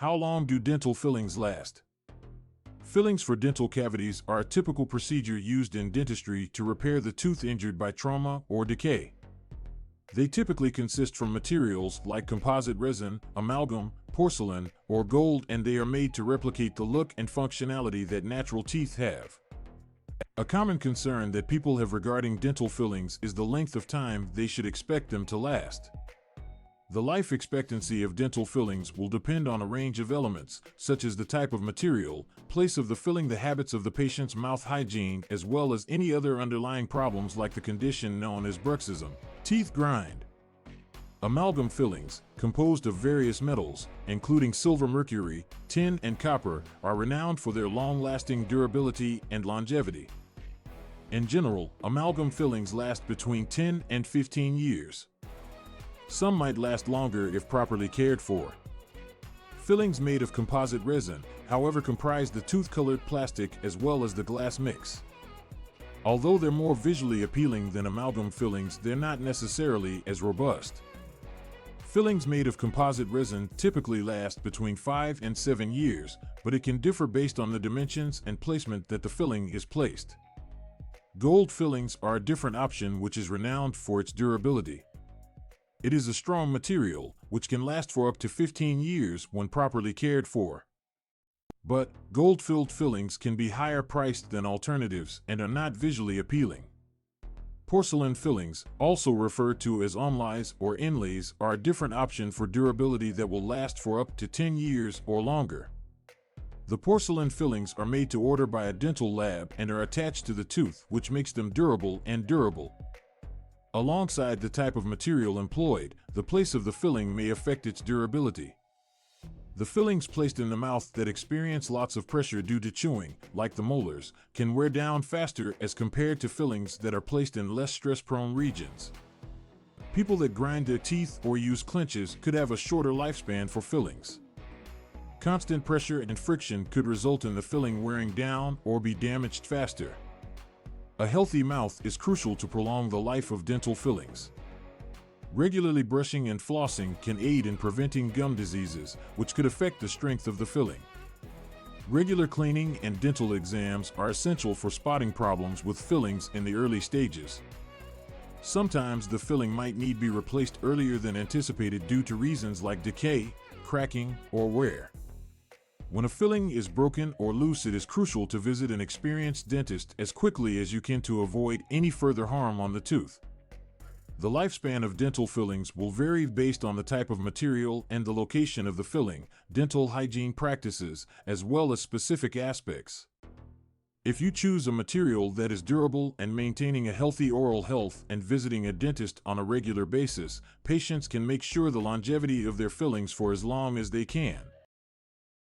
How long do dental fillings last? Fillings for dental cavities are a typical procedure used in dentistry to repair the tooth injured by trauma or decay. They typically consist from materials like composite resin, amalgam, porcelain, or gold, and they are made to replicate the look and functionality that natural teeth have. A common concern that people have regarding dental fillings is the length of time they should expect them to last. The life expectancy of dental fillings will depend on a range of elements, such as the type of material, place of the filling, the habits of the patient's mouth hygiene, as well as any other underlying problems like the condition known as bruxism, teeth grind. Amalgam fillings, composed of various metals, including silver, mercury, tin, and copper, are renowned for their long-lasting durability and longevity. In general, amalgam fillings last between 10 and 15 years. Some might last longer if properly cared for. Fillings made of composite resin, however, comprise the tooth-colored plastic as well as the glass mix. Although they're more visually appealing than amalgam fillings, they're not necessarily as robust. Fillings made of composite resin typically last between 5 and 7 years, but it can differ based on the dimensions and placement that the filling is placed. Gold fillings are a different option, which is renowned for its durability. It is a strong material, which can last for up to 15 years when properly cared for. But gold-filled fillings can be higher priced than alternatives and are not visually appealing. Porcelain fillings, also referred to as onlays or inlays, are a different option for durability that will last for up to 10 years or longer. The porcelain fillings are made to order by a dental lab and are attached to the tooth, which makes them durable and durable. Alongside the type of material employed, the place of the filling may affect its durability. The fillings placed in the mouth that experience lots of pressure due to chewing, like the molars, can wear down faster as compared to fillings that are placed in less stress-prone regions. People that grind their teeth or use clinches could have a shorter lifespan for fillings. Constant pressure and friction could result in the filling wearing down or be damaged faster. A healthy mouth is crucial to prolong the life of dental fillings. Regularly brushing and flossing can aid in preventing gum diseases, which could affect the strength of the filling. Regular cleaning and dental exams are essential for spotting problems with fillings in the early stages. Sometimes the filling might need to be replaced earlier than anticipated due to reasons like decay, cracking, or wear. When a filling is broken or loose, it is crucial to visit an experienced dentist as quickly as you can to avoid any further harm on the tooth. The lifespan of dental fillings will vary based on the type of material and the location of the filling, dental hygiene practices, as well as specific aspects. If you choose a material that is durable and maintaining a healthy oral health and visiting a dentist on a regular basis, patients can make sure the longevity of their fillings for as long as they can.